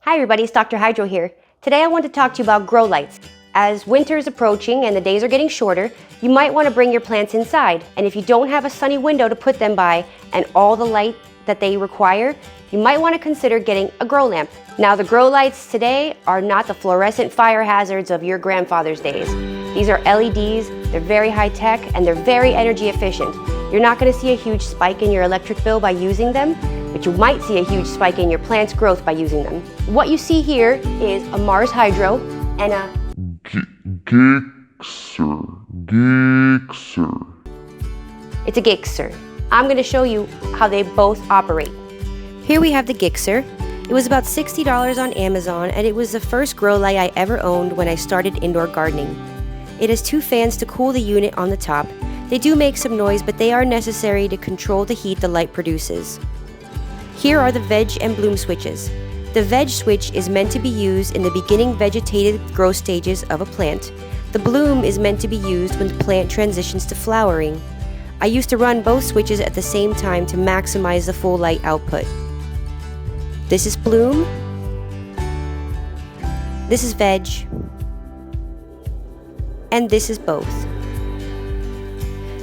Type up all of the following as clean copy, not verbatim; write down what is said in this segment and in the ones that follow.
Hi everybody, it's Dr. Hydro here. Today I want to talk to you about grow lights. As winter is approaching and the days are getting shorter, you might want to bring your plants inside. And if you don't have a sunny window to put them by and all the light that they require, you might want to consider getting a grow lamp. Now the grow lights today are not the fluorescent fire hazards of your grandfather's days. These are LEDs, they're very high tech and they're very energy efficient. You're not going to see a huge spike in your electric bill by using them, but you might see a huge spike in your plant's growth by using them. What you see here is a Mars Hydro and a Gixer. It's a Gixer. I'm going to show you how they both operate. Here we have the Gixer. It was about $60 on Amazon and it was the first grow light I ever owned when I started indoor gardening. It has two fans to cool the unit on the top. They do make some noise, but they are necessary to control the heat the light produces. Here are the veg and bloom switches. The veg switch is meant to be used in the beginning vegetative growth stages of a plant. The bloom is meant to be used when the plant transitions to flowering. I used to run both switches at the same time to maximize the full light output. This is bloom. This is veg. And this is both.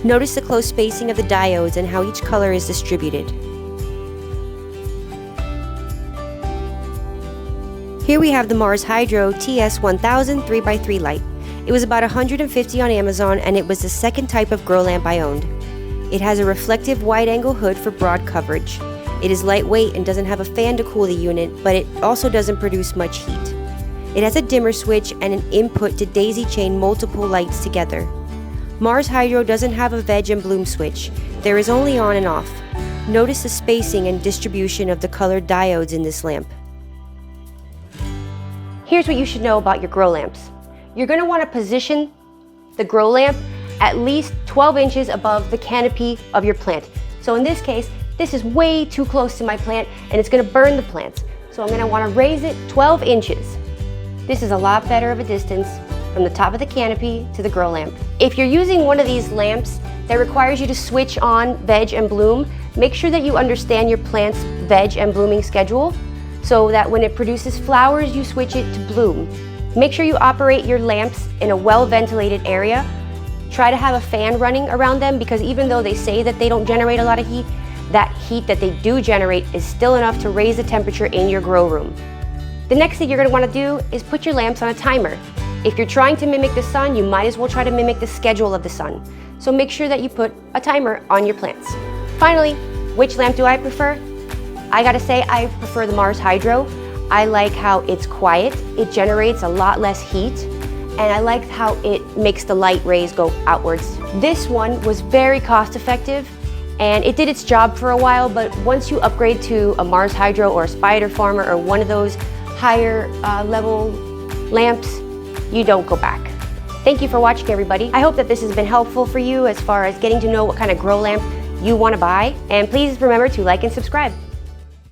Notice the close spacing of the diodes and how each color is distributed. Here we have the Mars Hydro TS1000 3x3 light. It was about $150 on Amazon and it was the second type of grow lamp I owned. It has a reflective wide-angle hood for broad coverage. It is lightweight and doesn't have a fan to cool the unit, but it also doesn't produce much heat. It has a dimmer switch and an input to daisy chain multiple lights together. Mars Hydro doesn't have a veg and bloom switch. There is only on and off. Notice the spacing and distribution of the colored diodes in this lamp. Here's what you should know about your grow lamps. You're going to want to position the grow lamp at least 12 inches above the canopy of your plant. So in this case, this is way too close to my plant and it's going to burn the plants. So I'm going to want to raise it 12 inches. This is a lot better of a distance from the top of the canopy to the grow lamp. If you're using one of these lamps that requires you to switch on veg and bloom, make sure that you understand your plant's veg and blooming schedule so that when it produces flowers, you switch it to bloom. Make sure you operate your lamps in a well-ventilated area. Try to have a fan running around them because even though they say that they don't generate a lot of heat, that heat that they do generate is still enough to raise the temperature in your grow room. The next thing you're going to want to do is put your lamps on a timer. If you're trying to mimic the sun, you might as well try to mimic the schedule of the sun. So make sure that you put a timer on your plants. Finally, which lamp do I prefer? I gotta say I prefer the Mars Hydro. I like how it's quiet, it generates a lot less heat, and I like how it makes the light rays go outwards. This one was very cost effective and it did its job for a while, but once you upgrade to a Mars Hydro or a Spider Farmer or one of those higher level lamps, you don't go back. Thank you for watching, everybody. I hope that this has been helpful for you as far as getting to know what kind of grow lamp you want to buy. And please remember to like and subscribe.